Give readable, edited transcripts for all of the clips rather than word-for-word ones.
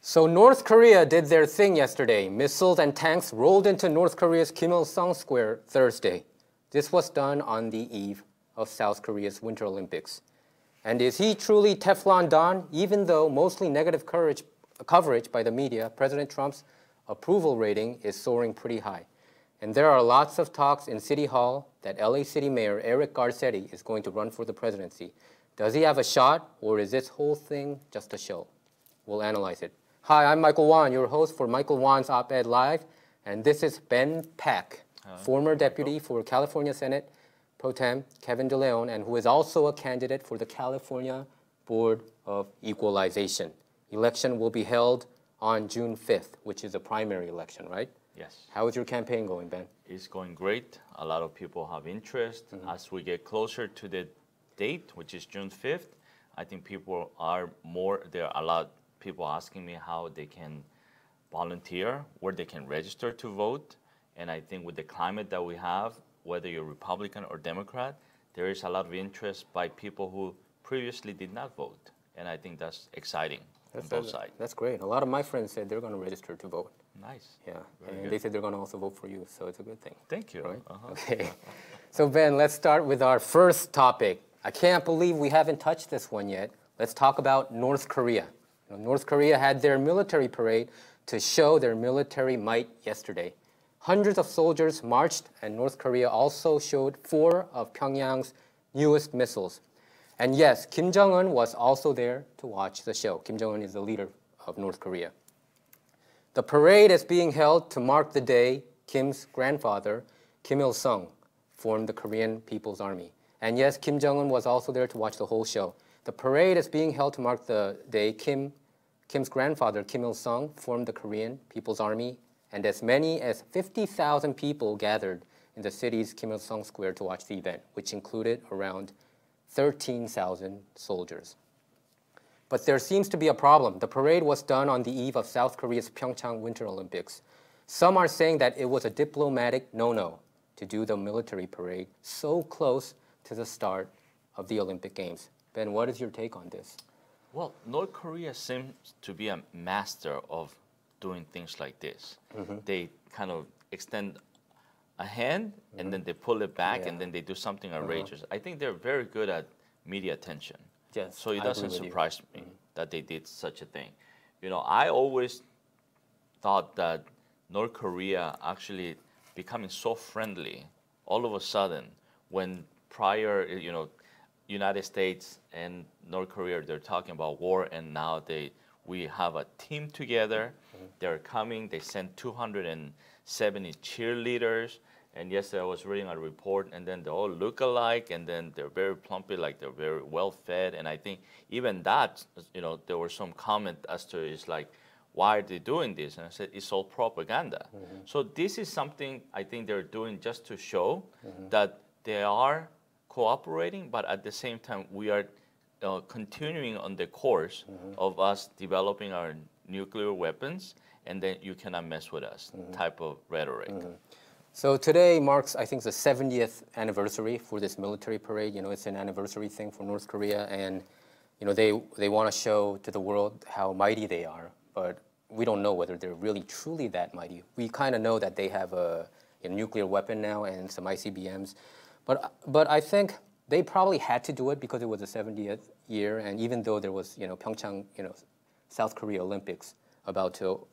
So North Korea did their thing yesterday. Missiles and tanks rolled into North Korea's Kim Il-sung Square Thursday. This was done on the eve of South Korea's Winter Olympics. And is he truly Teflon Don? Even though mostly negative coverage by the media, President Trump's approval rating is soaring pretty high. And there are lots of talks in City Hall that LA City Mayor Eric Garcetti is going to run for the presidency. Does he have a shot, or is this whole thing just a show? We'll analyze it. Hi, I'm Michael Wan, your host for Michael Wan's Op-Ed Live, and this is Ben Pack, former deputy for California Senate Pro Tem Kevin DeLeon, and who is also a candidate for the California Board of Equalization. Election will be held on June 5th, which is a primary election, right? Yes. How is your campaign going, Ben? It's going great. A lot of people have interest. As we get closer to the date, which is June 5th, I think people are there are a lot of people asking me how they can volunteer, where they can register to vote. And I think with the climate that we have, whether you're Republican or Democrat, there is a lot of interest by people who previously did not vote. And I think that's exciting on both sides. That's great. A lot of my friends said they're going to register to vote. Nice. Yeah, Very and good. they said they're going to also vote for you, so it's a good thing. Thank you. Right? Okay. So Ben, let's start with our first topic. I can't believe we haven't touched this one yet. Let's talk about North Korea. North Korea had their military parade to show their military might yesterday. Hundreds of soldiers marched, and North Korea also showed 4 of Pyongyang's newest missiles. And yes, Kim Jong-un was also there to watch the show. Kim Jong-un is the leader of North Korea. The parade is being held to mark the day Kim's grandfather, Kim Il-sung, formed the Korean People's Army. And yes, Kim Jong-un was also there to watch the whole show. The parade is being held to mark the day Kim's grandfather, Kim Il-sung, formed the Korean People's Army, and as many as 50,000 people gathered in the city's Kim Il-sung Square to watch the event, which included around 13,000 soldiers. But there seems to be a problem. The parade was done on the eve of South Korea's Pyeongchang Winter Olympics. Some are saying that it was a diplomatic no-no to do the military parade so close to the start of the Olympic Games. Ben, what is your take on this? Well, North Korea seems to be a master of doing things like this. They kind of extend a hand and then they pull it back and then they do something outrageous. I think they're very good at media attention. Yes, so it doesn't surprise me that they did such a thing. You know, I always thought that North Korea actually becoming so friendly all of a sudden when prior, you know, United States and North Korea, they're talking about war, and now we have a team together. They're coming. They sent 270 cheerleaders. And yesterday I was reading a report, and then they all look alike, and then they're very plumpy, like they're very well fed. And I think even that, you know, there was some comment as to it's like, why are they doing this? And I said, it's all propaganda. So this is something I think they're doing just to show that they are cooperating, but at the same time, we are continuing on the course of us developing our nuclear weapons, and then you cannot mess with us type of rhetoric. So today marks, I think, the 70th anniversary for this military parade. You know, it's an anniversary thing for North Korea, and you know they want to show to the world how mighty they are. But we don't know whether they're really truly that mighty. We kind of know that they have a nuclear weapon now and some ICBMs, but I think they probably had to do it because it was the 70th year, and even though there was Pyeongchang, South Korea Olympics about to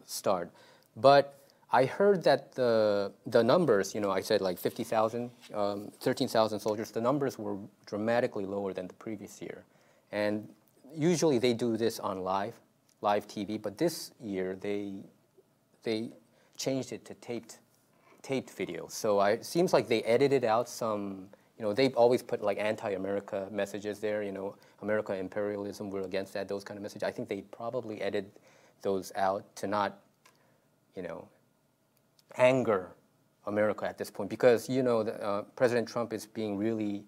start, but I heard that the numbers, I said like 50,000, 13,000 soldiers, the numbers were dramatically lower than the previous year. And usually they do this on live TV, but this year they changed it to taped video. So it seems like they edited out some, they always put like anti-America messages there, America imperialism, we're against that, those kind of messages. I think they probably edited those out to not, anger America at this point, because President Trump is being really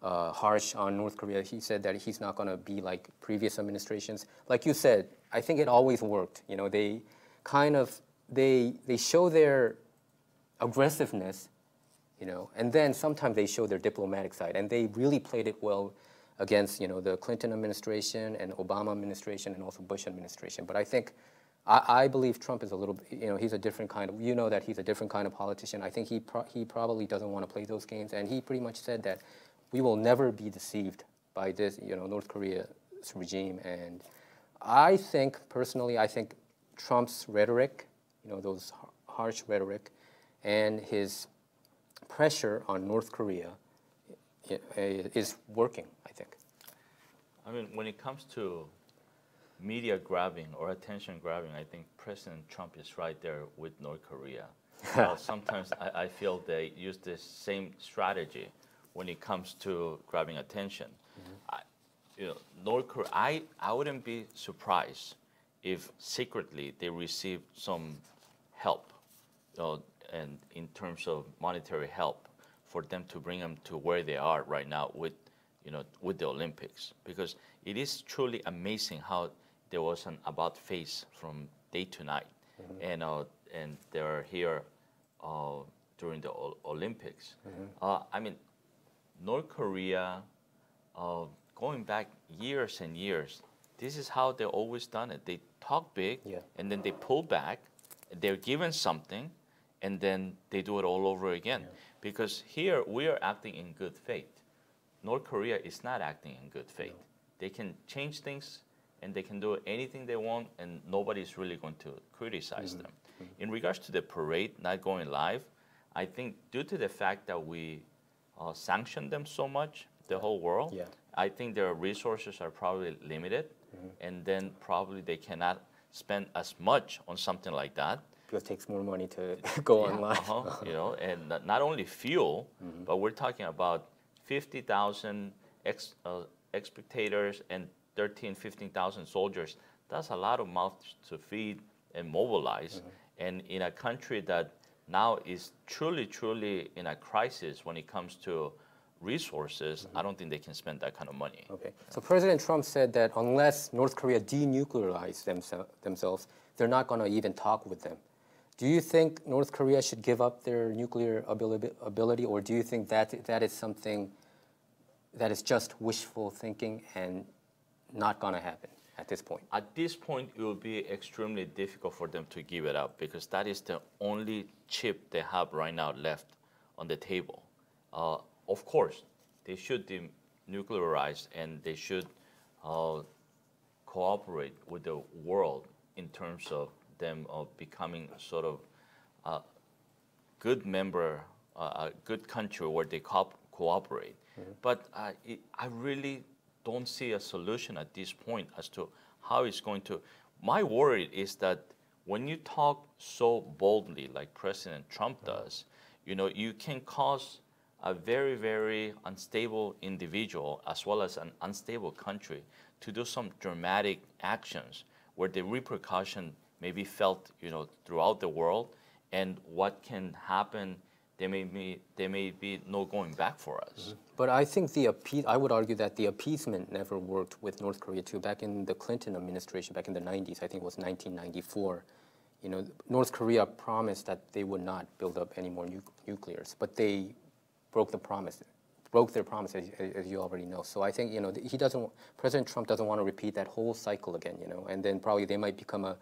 harsh on North Korea. He said that he's not going to be like previous administrations. Like you said, I think it always worked. They kind of they show their aggressiveness, and then sometimes they show their diplomatic side, and they really played it well against the Clinton administration and Obama administration and also Bush administration. But I think I believe Trump is a little, he's a different kind of, that he's a different kind of politician. I think he probably doesn't want to play those games, and he pretty much said that we will never be deceived by this, North Korea's regime. And I think, personally, I think Trump's rhetoric, those harsh rhetoric, and his pressure on North Korea is working, I think. I mean, when it comes to media grabbing or attention grabbing, I think President Trump is right there with North Korea. Sometimes I feel they use the same strategy when it comes to grabbing attention. North Korea, I wouldn't be surprised if secretly they received some help, and in terms of monetary help, for them to bring them to where they are right now with the Olympics, because it is truly amazing how there was an about face from day to night, and they're here during the Olympics. I mean, North Korea, going back years and years, this is how they've always done it. They talk big, and then they pull back. They're given something, and then they do it all over again. Because here we are acting in good faith. North Korea is not acting in good faith. They can change things, and they can do anything they want, and nobody's really going to criticize them. In regards to the parade not going live, I think due to the fact that we sanctioned them so much, the whole world, I think their resources are probably limited, and then probably they cannot spend as much on something like that. Because it takes more money to go online. And not only fuel, but we're talking about 50,000 spectators and 15,000 soldiers. That's a lot of mouths to feed and mobilize. And in a country that now is truly in a crisis when it comes to resources, I don't think they can spend that kind of money. Okay. So President Trump said that unless North Korea denuclearizes themselves, they're not going to even talk with them. Do you think North Korea should give up their nuclear ability, or do you think that is something that is just wishful thinking and not going to happen at this point? At this point, it will be extremely difficult for them to give it up, because that is the only chip they have right now left on the table. Of course, they should denuclearize, and they should cooperate with the world in terms of them becoming sort of a good member, a good country where they cooperate. But I really don't see a solution at this point as to how it's going to. My worry is that when you talk so boldly like President Trump does, you can cause a very, very unstable individual as well as an unstable country to do some dramatic actions where the repercussion may be felt, throughout the world, and what can happen, there may be no going back for us. But I think I would argue that the appeasement never worked with North Korea too. Back in the Clinton administration, back in the 90s, I think it was 1994, North Korea promised that they would not build up any more nuclears, but they broke their promise, as you already know. So I think President Trump doesn't want to repeat that whole cycle again, and then probably they might become a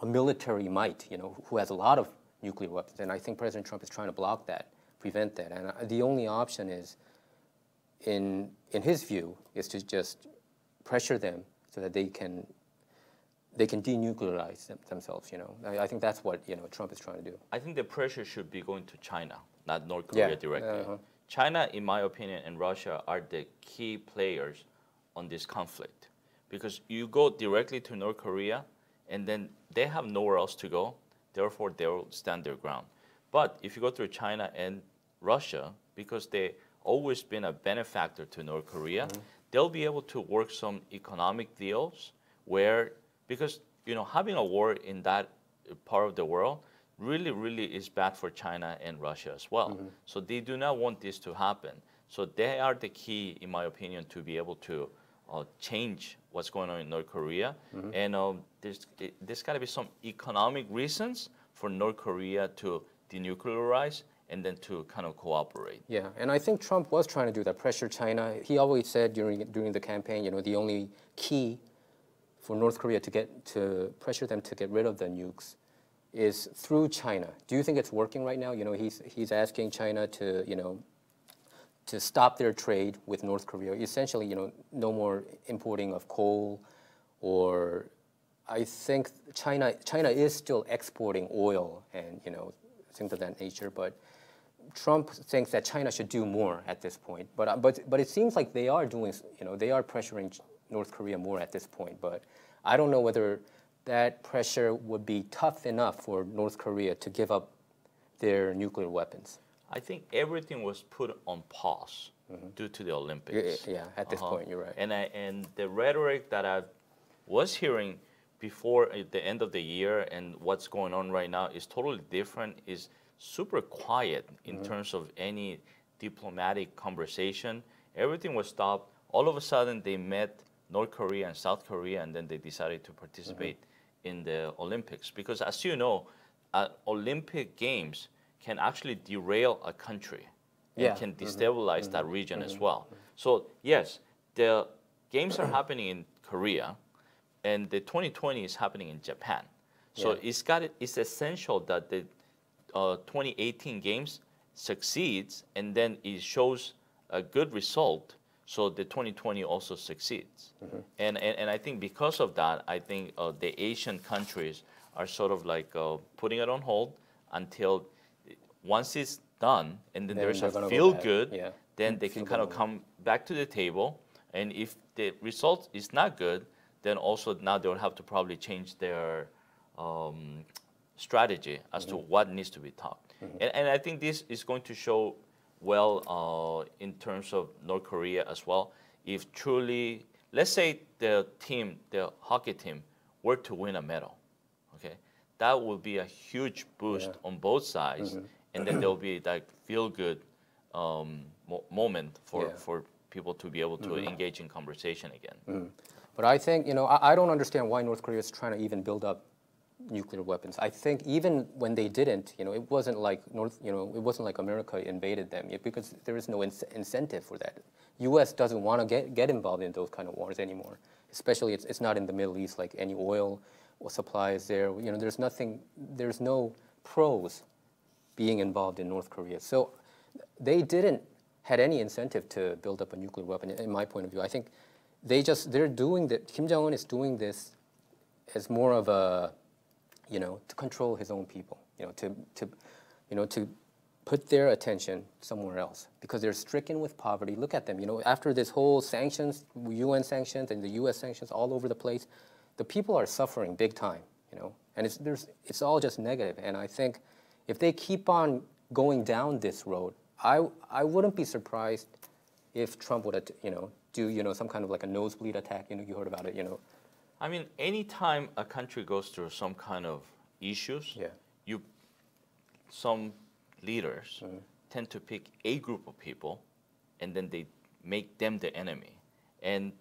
military might, who has a lot of nuclear weapons. And I think President Trump is trying to block that, prevent that. And the only option is, in his view, is to just pressure them so that they can denuclearize themselves. I think that's what Trump is trying to do. I think the pressure should be going to China, not North Korea directly. China, in my opinion, and Russia are the key players on this conflict, because you go directly to North Korea, and then they have nowhere else to go. Therefore, they'll stand their ground. But if you go through China and Russia, because they've always been a benefactor to North Korea, they'll be able to work some economic deals where, because having a war in that part of the world really is bad for China and Russia as well. So they do not want this to happen. So they are the key, in my opinion, to be able to change what's going on in North Korea. And there's got to be some economic reasons for North Korea to denuclearize and then to kind of cooperate. Yeah, and I think Trump was trying to do that, pressure China. He always said during the campaign, the only key for North Korea to pressure them to get rid of the nukes is through China. Do you think it's working right now? He's asking China to stop their trade with North Korea. Essentially, no more importing of coal, or I think China is still exporting oil and things of that nature. But Trump thinks that China should do more at this point. But it seems like they are doing, they are pressuring North Korea more at this point. But I don't know whether that pressure would be tough enough for North Korea to give up their nuclear weapons. I think everything was put on pause due to the Olympics. Yeah, at this point, you're right. And the rhetoric that I was hearing before the end of the year and what's going on right now is totally different. Is super quiet in terms of any diplomatic conversation. Everything was stopped. All of a sudden, they met North Korea and South Korea, and then they decided to participate in the Olympics. Because as you know, Olympic Games can actually derail a country and can destabilize that region as well. So yes, the games are happening in Korea, and the 2020 is happening in Japan. So it's essential that the 2018 games succeeds, and then it shows a good result, so the 2020 also succeeds. And I think because of that, I think the Asian countries are sort of like putting it on hold until once it's done, and then there's a feel good, then they can kind of come back to the table. And if the result is not good, then also now they'll have to probably change their strategy as to what needs to be taught. And I think this is going to show well in terms of North Korea as well. If truly, let's say the hockey team, were to win a medal, okay, that will be a huge boost on both sides. And then there'll be that feel-good moment for people to be able to engage in conversation again. But I think, I don't understand why North Korea is trying to even build up nuclear weapons. I think even when they didn't, it wasn't like it wasn't like America invaded them, because there is no incentive for that. U.S. doesn't want to get involved in those kind of wars anymore. Especially, it's not in the Middle East, like any oil or supplies there. There's no pros being involved in North Korea. So they didn't had any incentive to build up a nuclear weapon, in my point of view. I think they're doing that. Kim Jong-un is doing this as more of a, to control his own people, to put their attention somewhere else, because they're stricken with poverty. Look at them, after this whole sanctions, UN sanctions and the U.S. sanctions all over the place, the people are suffering big time, and it's all just negative. And I think if they keep on going down this road, I wouldn't be surprised if Trump would, do, some kind of like a nosebleed attack. You heard about it, I mean, anytime a country goes through some kind of issues, some leaders tend to pick a group of people, and then they make them the enemy. And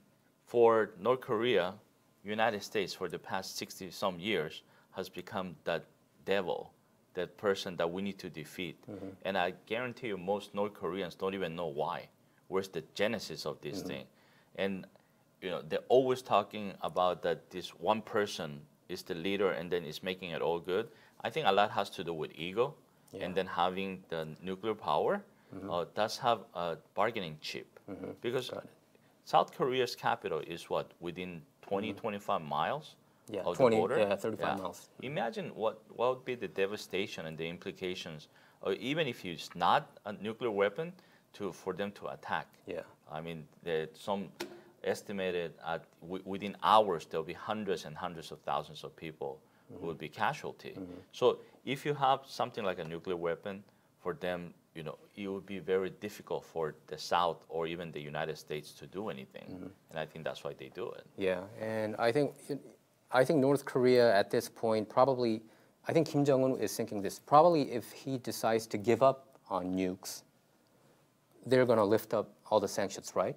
for North Korea, United States for the past 60-some years has become that devil, that person that we need to defeat. And I guarantee you most North Koreans don't even know why. Where's the genesis of this thing? And they're always talking about that this one person is the leader and then is making it all good. I think a lot has to do with ego, and then having the nuclear power does have a bargaining chip. Because South Korea's capital is what, within 20, 25 miles of the border? Yeah, 35 miles. Imagine what would be the devastation and the implications, or even if it's not a nuclear weapon, for them to attack. I mean, some estimated within hours there'll be hundreds and hundreds of thousands of people who will be casualty. So if you have something like a nuclear weapon, for them, it would be very difficult for the South or even the United States to do anything. And I think that's why they do it. Yeah, and I think North Korea at this point probably, I think Kim Jong-un is thinking this, probably if he decides to give up on nukes, they're going to lift up all the sanctions, right?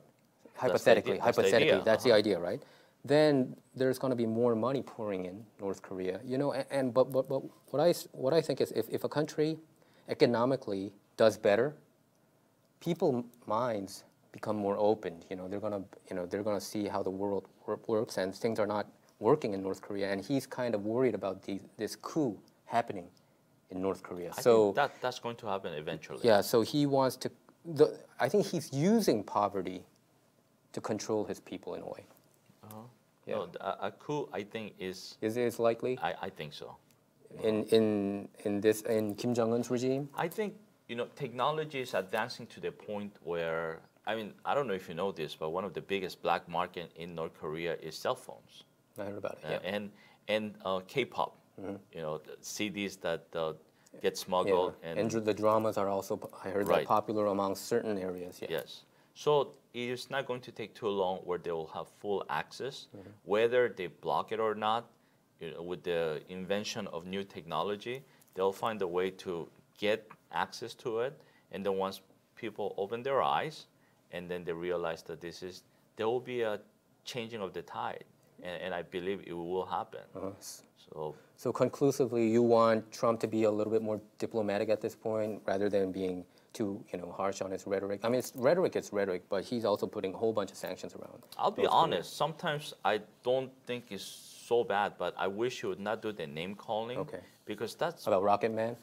Hypothetically, that's the idea, right? Then there's going to be more money pouring in North Korea, but what I think is if a country, economically does better, people's minds become more open. They're gonna see how the world works, and things are not working in North Korea. And he's kind of worried about this coup happening in North Korea. I think that's going to happen eventually. Yeah. So he wants to. I think he's using poverty to control his people in a way. Yeah. No, a coup, I think, is likely. I think so. In Kim Jong-un's regime. I think technology is advancing to the point where, I mean, I don't know if you know this, but one of the biggest black market in North Korea is cell phones. I heard about it. Yeah. And K-pop. The CDs that get smuggled. Yeah. And the dramas are also, I heard, that popular among certain areas. Yeah. Yes. So it is not going to take too long where they will have full access, whether they block it or not. With the invention of new technology, they'll find a way to get access to it. And then once people open their eyes, and then they realize that there will be a changing of the tide. And I believe it will happen. So conclusively, you want Trump to be a little bit more diplomatic at this point, rather than being too harsh on his rhetoric. I mean, rhetoric is rhetoric, but he's also putting a whole bunch of sanctions around. I'll be honest. Sometimes I don't think it's so bad, but I wish he would not do the name calling. Okay. Because that's about Rocket Man,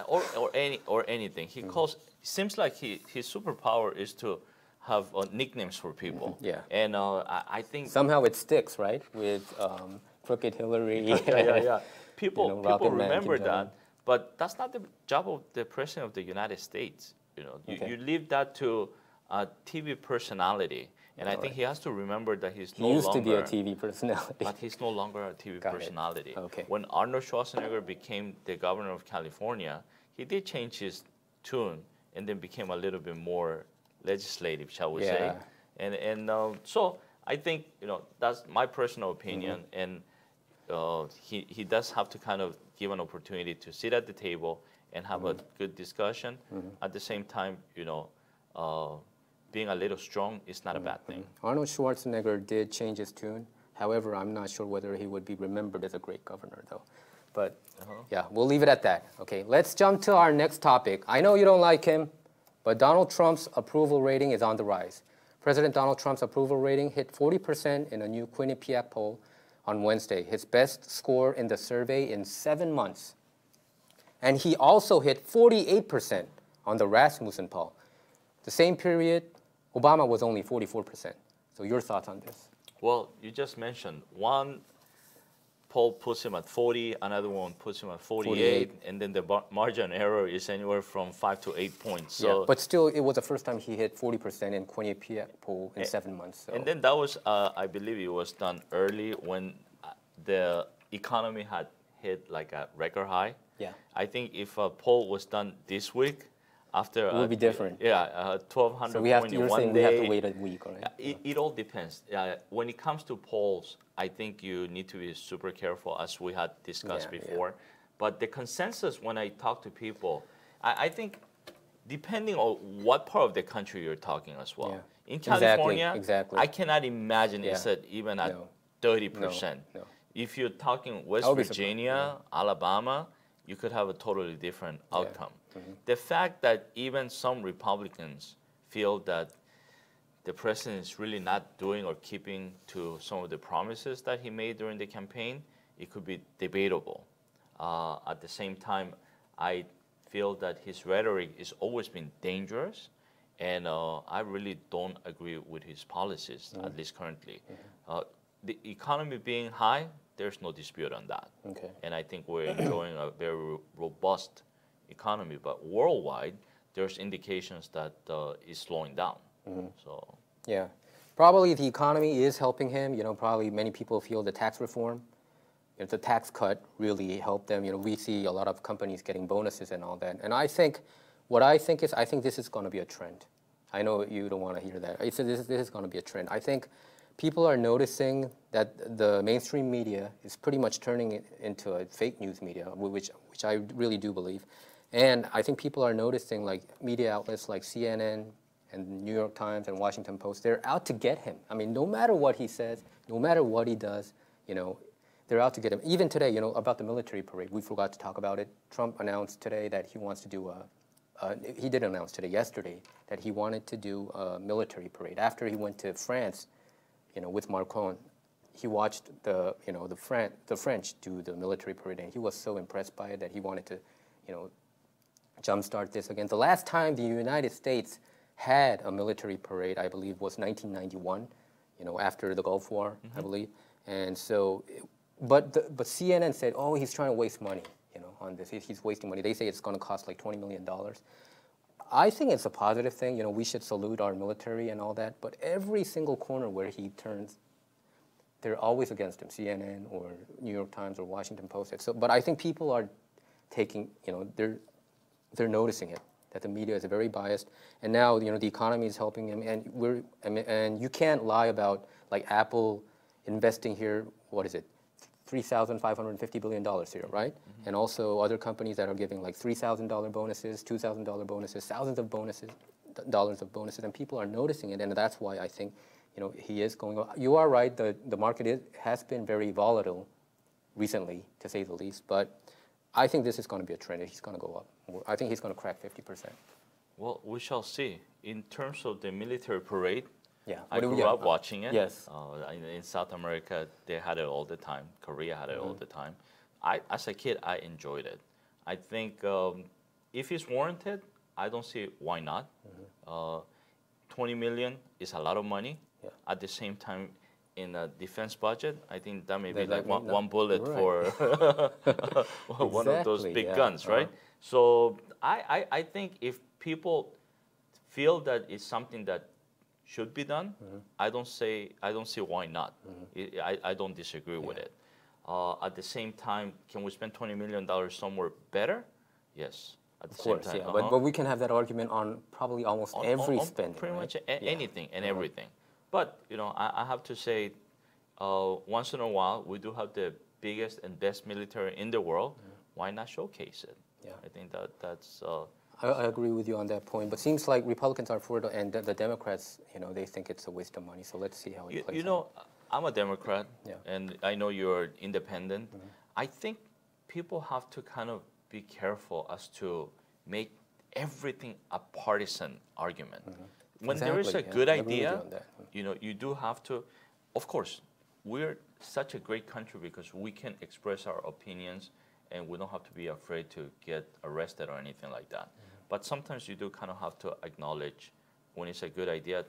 or anything. He calls. Seems like his superpower is to have nicknames for people. Yeah. And I think somehow it sticks, right? With Crooked Hillary. Yeah. People remember Man, that, but that's not the job of the president of the United States. You leave that to a TV personality. And I think he has to remember that he used to be a TV personality. But he's no longer a TV personality. Okay. When Arnold Schwarzenegger became the governor of California, he did change his tune and then became a little bit more legislative, shall we say. And so I think, that's my personal opinion. And he does have to kind of give an opportunity to sit at the table and have a good discussion. At the same time, being a little strong is not a bad thing. Arnold Schwarzenegger did change his tune. However, I'm not sure whether he would be remembered as a great governor, though. But yeah, we'll leave it at that. Okay, let's jump to our next topic. I know you don't like him, but Donald Trump's approval rating is on the rise. President Donald Trump's approval rating hit 40% in a new Quinnipiac poll on Wednesday, his best score in the survey in 7 months. And he also hit 48% on the Rasmussen poll. The same period, Obama was only 44%. So your thoughts on this? Well, you just mentioned one poll puts him at 40, another one puts him at 48. And then the margin error is anywhere from 5 to 8 points. So yeah, but still, it was the first time he hit 40% in Quinnipiac poll in 7 months. So. And then that was, I believe it was done early when the economy had hit like a record high. Yeah. I think if a poll was done this week, after it would be different. Yeah, 1,200 so points in one day. you're saying we have to wait a week, right? It all depends. When it comes to polls, I think you need to be super careful, as we had discussed before. Yeah. But the consensus when I talk to people, I think depending on what part of the country you're talking as well. Yeah. In California, I cannot imagine it's even at 30%. No. If you're talking West Virginia, Alabama, you could have a totally different outcome. The fact that even some Republicans feel that the president is really not doing or keeping to some of the promises that he made during the campaign, it could be debatable. At the same time, I feel that his rhetoric has always been dangerous, and I really don't agree with his policies, at least currently. The economy being high, there's no dispute on that. Okay. And I think we're enjoying a very robust economy, but worldwide, there's indications that it's slowing down. So yeah, probably the economy is helping him. Probably many people feel the tax reform, the tax cut really helped them. We see a lot of companies getting bonuses and all that. And I think this is going to be a trend. I know you don't want to hear that. This is going to be a trend. I think people are noticing that the mainstream media is pretty much turning it into a fake news media, which I really do believe. And I think people are noticing, like media outlets like CNN and New York Times and Washington Post, they're out to get him. I mean, no matter what he says, no matter what he does, they're out to get him. Even today, you know, about the military parade, we forgot to talk about it. Trump announced today that he wants to do he did announce today, yesterday, that he wanted to do a military parade. After he went to France, you know, with Macron, he watched the French do the military parade, and he was so impressed by it that he wanted to, you know, jumpstart this again. The last time the United States had a military parade, I believe, was 1991, you know, after the Gulf War, I believe. And so, but CNN said, oh, he's trying to waste money, you know, on this. He's wasting money. They say it's going to cost like $20 million. I think it's a positive thing. You know, we should salute our military and all that. But every single corner where he turns, they're always against him, CNN or New York Times or Washington Post. So, but I think people are taking, you know, they're noticing it, that the media is very biased. And now, you know, the economy is helping him. And you can't lie about, like, Apple investing here, what is it, $3,550 billion here, right? And also other companies that are giving like $3,000 bonuses, $2,000 bonuses, thousands of dollars of bonuses, and people are noticing it, and that's why I think, you know, he is going. You are right. The market has been very volatile recently, to say the least. But I think this is going to be a trend. He's going to go up. I think he's going to crack 50%. Well, we shall see. In terms of the military parade, yeah, I grew up watching it. Yes. In South America, they had it all the time. Korea had it all the time. As a kid, I enjoyed it. I think if it's warranted, I don't see why not. 20 million is a lot of money. Yeah. At the same time, in a defense budget, I think that may be like one bullet for one of those big guns, right? So I think if people feel that it's something that should be done, I don't see why not. I don't disagree with it. At the same time, can we spend $20 million somewhere better? Yes. At the same time, but we can have that argument on probably almost every spending. Pretty much anything and everything. But you know, I have to say, once in a while, we do have the biggest and best military in the world. Why not showcase it? Yeah. I think that's. I agree with you on that point, but seems like Republicans are for it, and the Democrats, you know, they think it's a waste of money. So let's see how it plays out. You know, I'm a Democrat, and I know you're independent. I think people have to kind of be careful as to make everything a partisan argument. When there is a good idea, you know, you do have to. Of course, we're such a great country because we can express our opinions, and we don't have to be afraid to get arrested or anything like that. But sometimes you do kind of have to acknowledge when it's a good idea,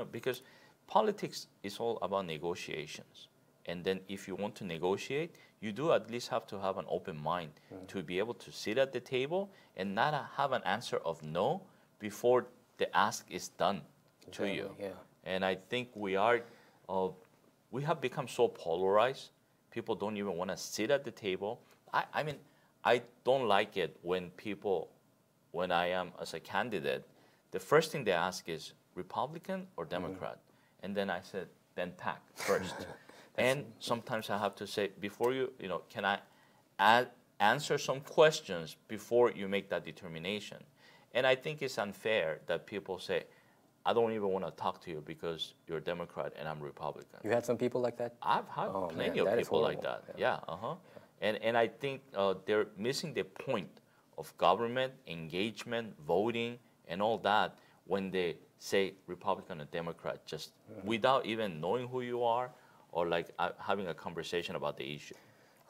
because politics is all about negotiations. And then if you want to negotiate, you do at least have to have an open mind to be able to sit at the table and not have an answer of no before the ask is done to you. Yeah. And I think we have become so polarized. People don't even want to sit at the table. I mean, I don't like it when I am as a candidate, the first thing they ask is Republican or Democrat? And then I said, then PAC first. And sometimes I have to say, before you know, can I answer some questions before you make that determination? And I think it's unfair that people say, I don't even want to talk to you because you're a Democrat and I'm Republican. You had some people like that? I've had plenty of people like that. Yeah. And I think they're missing the point of government engagement, voting, and all that when they say Republican or Democrat, just without even knowing who you are or like having a conversation about the issue.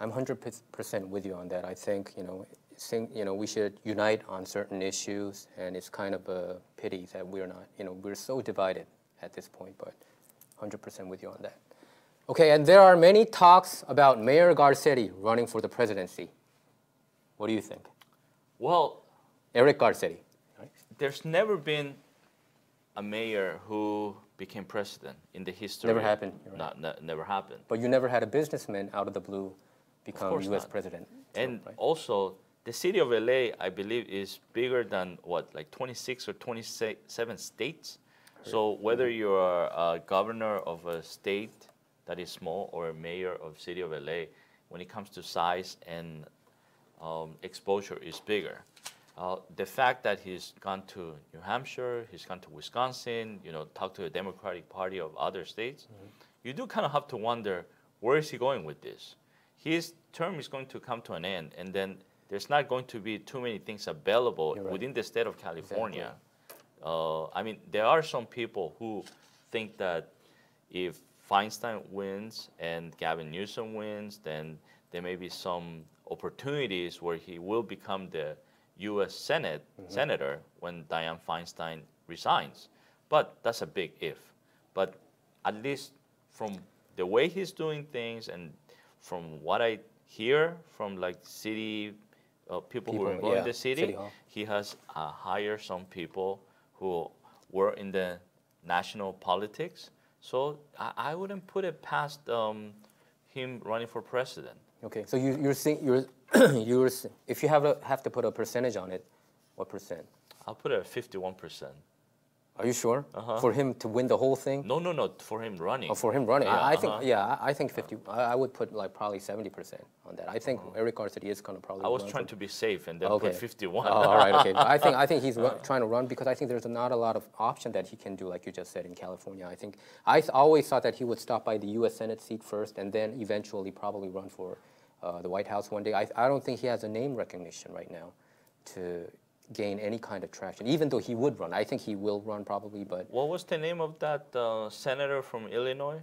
I'm 100% with you on that. I think, we should unite on certain issues, and it's kind of a pity that we're not, we're so divided at this point, but 100% with you on that. Okay, and there are many talks about Mayor Garcetti running for the presidency. What do you think? Well, Eric Garcetti. There's never been a mayor who became president in the history. Never happened. Never happened. But you never had a businessman out of the blue become U.S. president. And also, the city of LA, I believe, is bigger than like 26 or 27 states. So whether you're a governor of a state that is small or a mayor of city of LA, when it comes to size and exposure is bigger. The fact that he's gone to New Hampshire, he's gone to Wisconsin, talked to the Democratic Party of other states, you do kind of have to wonder where is he going with this? His term is going to come to an end, and then there's not going to be too many things available within the state of California. Exactly. I mean, there are some people who think that if Feinstein wins and Gavin Newsom wins, then there may be some opportunities where he will become the U.S. Senate senator when Dianne Feinstein resigns. But that's a big if. But at least from the way he's doing things and from what I hear from like city people who are involved in the city he has hired some people who were in the national politics. So I wouldn't put it past him running for president. Okay, so you're saying if you have to put a percentage on it, what percent? I'll put it at 51%. Are you sure? For him to win the whole thing? No, for him running. Oh, for him running. Yeah, I think 50. I would put like probably 70% on that. I think Eric Garcetti is going to probably. I was trying to be safe and then put 51. Oh, all right, okay. I think he's trying to run because I think there's not a lot of option that he can do, like you just said, in California. I always thought that he would stop by the U.S. Senate seat first and then eventually probably run for the White House one day. I don't think he has a name recognition right now to gain any kind of traction, even though he would run. I think he will run probably, but... What was the name of that senator from Illinois?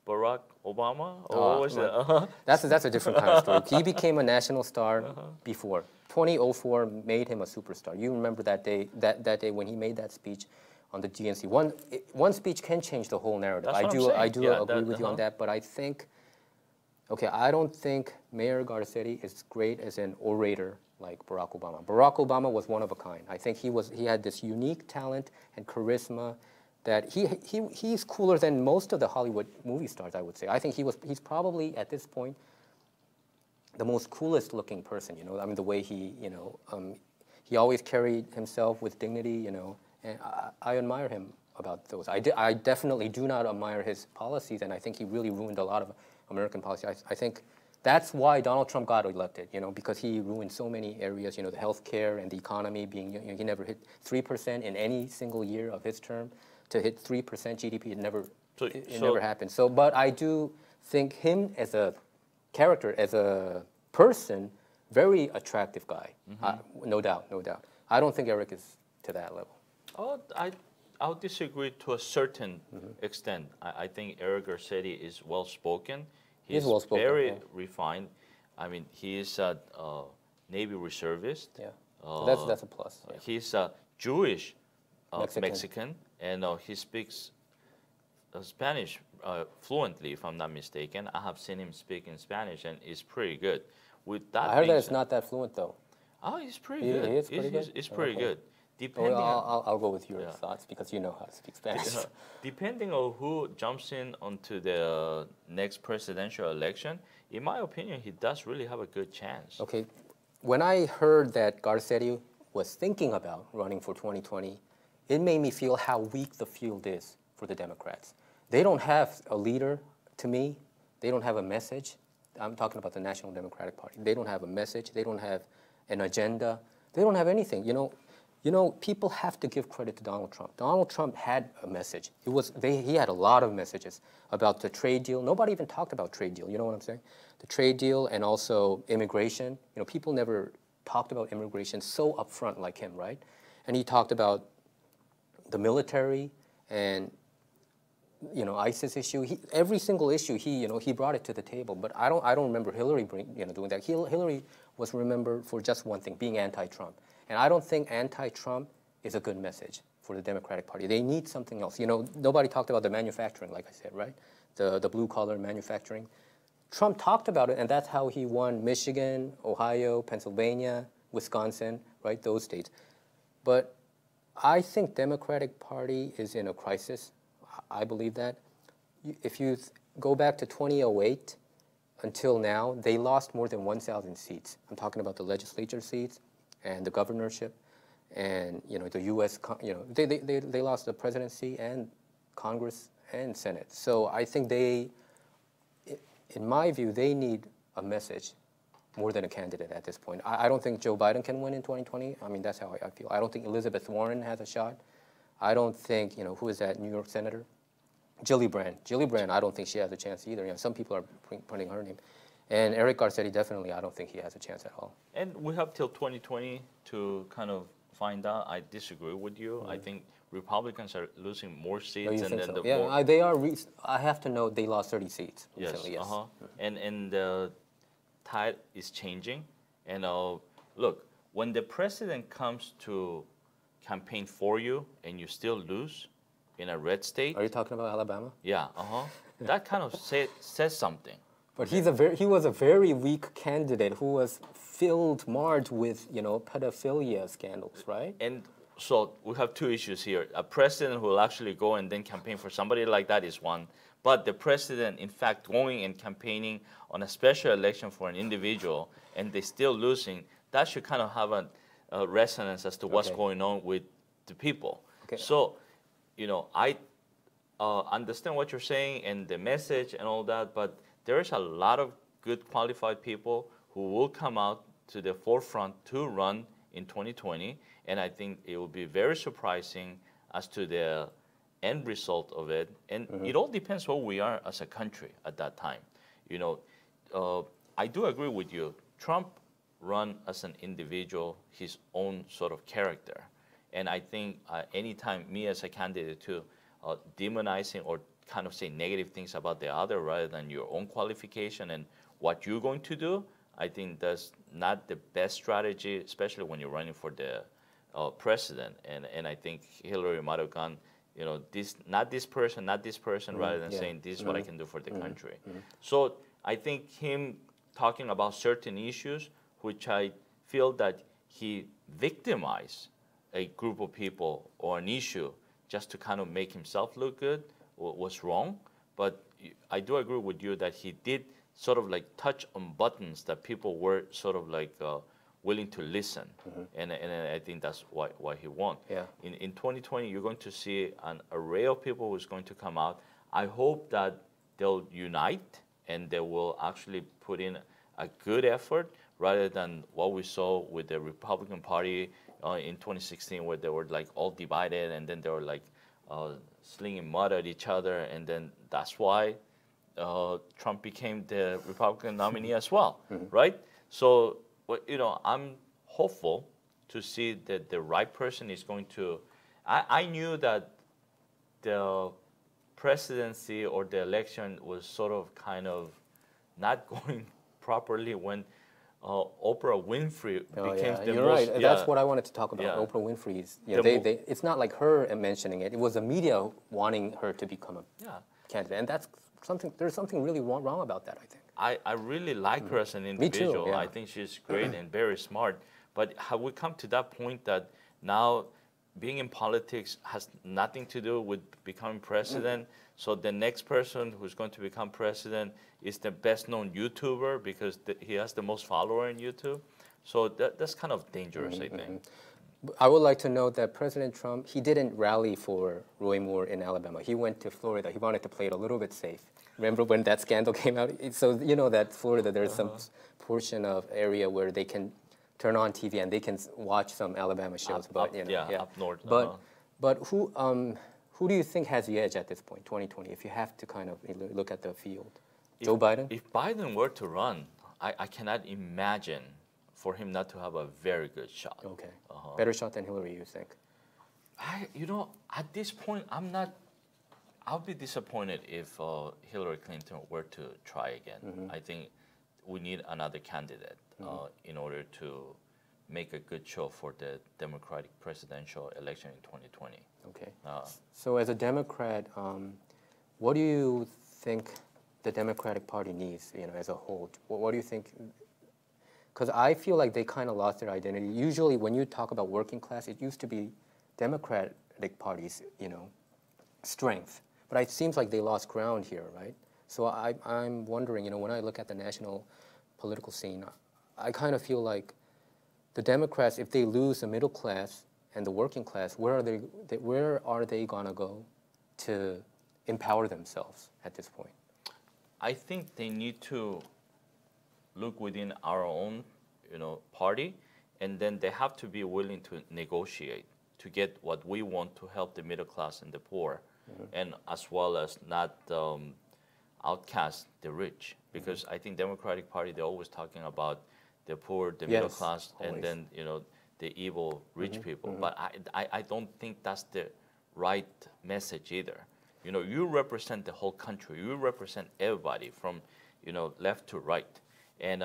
Barack Obama? Or what was it? That's a different kind of story. He became a national star before. 2004 made him a superstar. You remember that day when he made that speech on the GNC. One speech can change the whole narrative. I do agree with you on that, but I think... Okay, I don't think Mayor Garcetti is great as an orator like Barack Obama. Barack Obama was one of a kind. I think he had this unique talent and charisma that he's cooler than most of the Hollywood movie stars, I would say. I think he's probably at this point the most coolest looking person, you know. I mean, the way he always carried himself with dignity, you know, and I admire him about those. I definitely do not admire his policies, and I think he really ruined a lot of American policy. I think that's why Donald Trump got elected, you know, because he ruined so many areas, you know, the healthcare and the economy being, you know, he never hit 3% in any single year of his term. To hit 3% GDP, it never happened. So, but I do think him as a character, as a person, very attractive guy, no doubt. I don't think Eric is to that level. Oh, I'll disagree to a certain extent. I think Eric Garcetti is well-spoken. He's well-spoken, very refined. I mean, he is a Navy reservist. Yeah, so that's a plus. Yeah. He's a Jewish Mexican, and he speaks Spanish fluently, if I'm not mistaken. I have seen him speak in Spanish, and it's pretty good. With that, I heard that it's not that fluent, though. Oh, he's pretty good. He is pretty good? It's pretty good. I'll go with your thoughts because you know how to speak Spanish. Depending on who jumps in onto the next presidential election, in my opinion, he does really have a good chance. Okay, when I heard that Garcetti was thinking about running for 2020, it made me feel how weak the field is for the Democrats. They don't have a leader, to me. They don't have a message. I'm talking about the National Democratic Party. They don't have a message. They don't have an agenda. They don't have anything. You know, people have to give credit to Donald Trump. Donald Trump had a message. He had a lot of messages about the trade deal. Nobody even talked about trade deal. You know what I'm saying? The trade deal and also immigration. You know, people never talked about immigration so upfront like him, right? And he talked about the military and, you know, ISIS issue. Every single issue he brought it to the table. But I don't remember Hillary doing that. Hillary was remembered for just one thing, being anti-Trump. And I don't think anti-Trump is a good message for the Democratic Party. They need something else. You know, nobody talked about the manufacturing, like I said, right? The blue-collar manufacturing. Trump talked about it, and that's how he won Michigan, Ohio, Pennsylvania, Wisconsin, right? Those states. But I think Democratic Party is in a crisis. I believe that. If you go back to 2008 until now, they lost more than 1,000 seats. I'm talking about the legislature seats and the governorship, and the U.S. They lost the presidency and Congress and Senate. So I think in my view, they need a message more than a candidate at this point. I don't think Joe Biden can win in 2020. I mean, that's how I feel. I don't think Elizabeth Warren has a shot. I don't think who is that New York senator? Gillibrand, I don't think she has a chance either. You know, some people are putting her name. And Eric Garcetti, definitely, I don't think he has a chance at all. And we have till 2020 to kind of find out. I disagree with you. I think Republicans are losing more seats. Oh, you think then so? the Yeah, more, they are. I have to note they lost 30 seats yes, recently. Yes. and the tide is changing. And look, when the president comes to campaign for you and you still lose in a red state. Are you talking about Alabama? Yeah, that kind of says something. But he was a very weak candidate who was marred with, you know, pedophilia scandals, right? And so we have two issues here. A president who will actually go and then campaign for somebody like that is one. But the president, in fact, going and campaigning on a special election for an individual and they're still losing, that should kind of have a resonance as to what's going on with the people. Okay. So, you know, I understand what you're saying and the message and all that, but there's a lot of good qualified people who will come out to the forefront to run in 2020, and I think it will be very surprising as to the end result of it. And it all depends where we are as a country at that time. You know, I do agree with you. Trump run as an individual, his own sort of character. And I think anytime me as a candidate too, demonizing or kind of say negative things about the other rather than your own qualification and what you're going to do, I think that's not the best strategy, especially when you're running for the president. And I think Hillary might have gone, you know, not this person, rather than saying this is what I can do for the country. So I think him talking about certain issues, which I feel that he victimized a group of people or an issue just to kind of make himself look good, was wrong. But I do agree with you that he did sort of like touch on buttons that people were sort of like willing to listen. And I think that's why he won. Yeah. In 2020, you're going to see an array of people who's going to come out. I hope that they'll unite and they will actually put in a good effort rather than what we saw with the Republican Party in 2016, where they were like all divided and then they were like slinging mud at each other, and then that's why Trump became the Republican nominee as well, right? So, you know, I'm hopeful to see that the right person is going to. I knew that the presidency or the election was sort of kind of not going properly when Oprah Winfrey became the You're most. right. That's what I wanted to talk about. Yeah. Oprah Winfrey's. You know, it's not like her mentioning it. It was the media wanting her to become a candidate, and that's something. There's something really wrong about that, I think. I really like her as an individual. Me too, yeah. I think she's great and very smart. But have we come to that point that now being in politics has nothing to do with becoming president? So the next person who's going to become president is the best-known YouTuber because he has the most followers on YouTube. So that's kind of dangerous, I think. I would like to note that President Trump, he didn't rally for Roy Moore in Alabama. He went to Florida. He wanted to play it a little bit safe. Remember when that scandal came out? So you know that Florida, there's some portion of area where they can turn on TV and they can watch some Alabama shows. Up north. But who do you think has the edge at this point, 2020, if you have to kind of look at the field? Joe Biden? If Biden were to run, I cannot imagine for him not to have a very good shot. Okay. Better shot than Hillary, you think? You know, at this point, I'll be disappointed if Hillary Clinton were to try again. I think we need another candidate in order to make a good show for the Democratic presidential election in 2020. Okay. So as a Democrat, what do you think the Democratic Party needs, you know, as a whole? What do you think? Because I feel like they kind of lost their identity. Usually when you talk about working class, it used to be Democratic Party's, you know, strength. But it seems like they lost ground here, right? So I'm wondering, you know, when I look at the national political scene, I kind of feel like the Democrats, if they lose the middle class and the working class, where are they gonna go to empower themselves at this point? I think they need to look within our own, you know, party, and then they have to be willing to negotiate to get what we want to help the middle class and the poor. and as well as not outcast the rich. Because I think Democratic Party, they're always talking about the poor, the middle class, always. and then the evil rich people. But I don't think that's the right message either. You represent the whole country. You represent everybody from left to right, and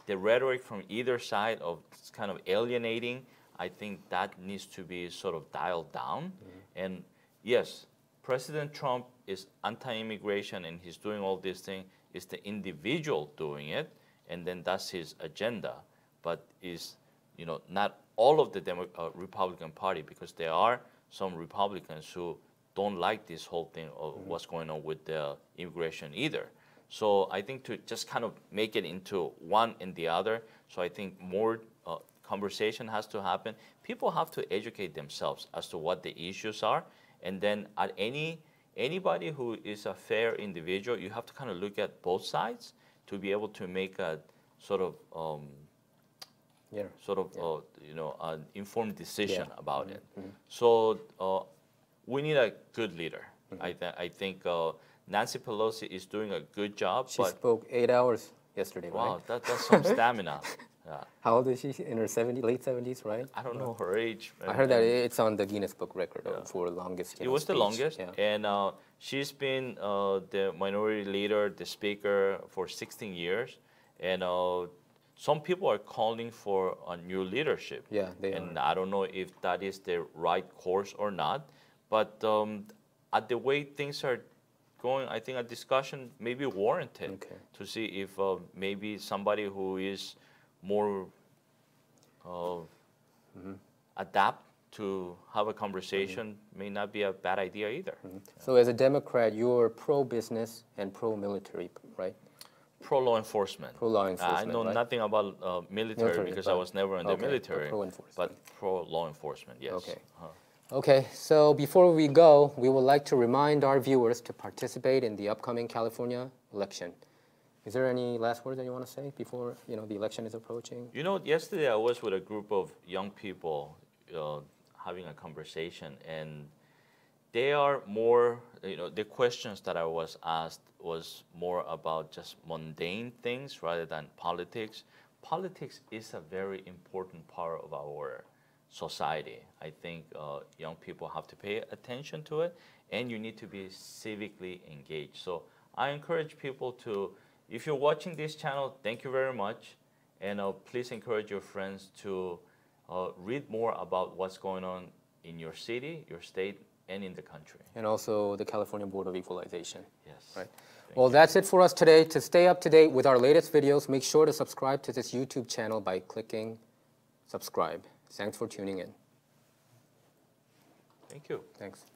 the rhetoric from either side of kind of alienating, I think that needs to be sort of dialed down. And yes, President Trump is anti-immigration and he's doing all these things. It's the individual doing it, and then that's his agenda. But is not all of the Republican Party, because there are some Republicans who don't like this whole thing of what's going on with the immigration either. So I think to just kind of make it into one and the other, so I think more conversation has to happen. People have to educate themselves as to what the issues are, and then at anybody who is a fair individual, you have to kind of look at both sides to be able to make a sort of an informed decision about it. So we need a good leader. I think Nancy Pelosi is doing a good job. She spoke 8 hours yesterday, wow, right? That's some stamina. Yeah. How old is she? In her late 70s, right? I don't know her age. I heard that it's on the Guinness Book record for longest. It was speech. the longest, and she's been the minority leader, the speaker for 16 years, and some people are calling for a new leadership. Yeah, they and are. I don't know if that is the right course or not, but at the way things are going, I think a discussion may be warranted to see if maybe somebody who is more adapt to have a conversation may not be a bad idea either. So as a Democrat, you're pro-business and pro-military, right? Pro-law enforcement. Pro-law enforcement, I know right? nothing about military because I was never in the military, but pro-law enforcement, yes. Okay. Okay, so before we go, we would like to remind our viewers to participate in the upcoming California election. Is there any last words that you want to say before the election is approaching? Yesterday I was with a group of young people having a conversation, and they are more, the questions that I was asked was more about just mundane things rather than politics. Politics is a very important part of our society. I think young people have to pay attention to it, and you need to be civically engaged. So I encourage people to, if you're watching this channel, thank you very much, and please encourage your friends to read more about what's going on in your city, your state, and in the country. And also the California Board of Equalization. Yes. Right. Well, that's it for us today. To stay up to date with our latest videos, make sure to subscribe to this YouTube channel by clicking subscribe. Thanks for tuning in. Thank you. Thanks.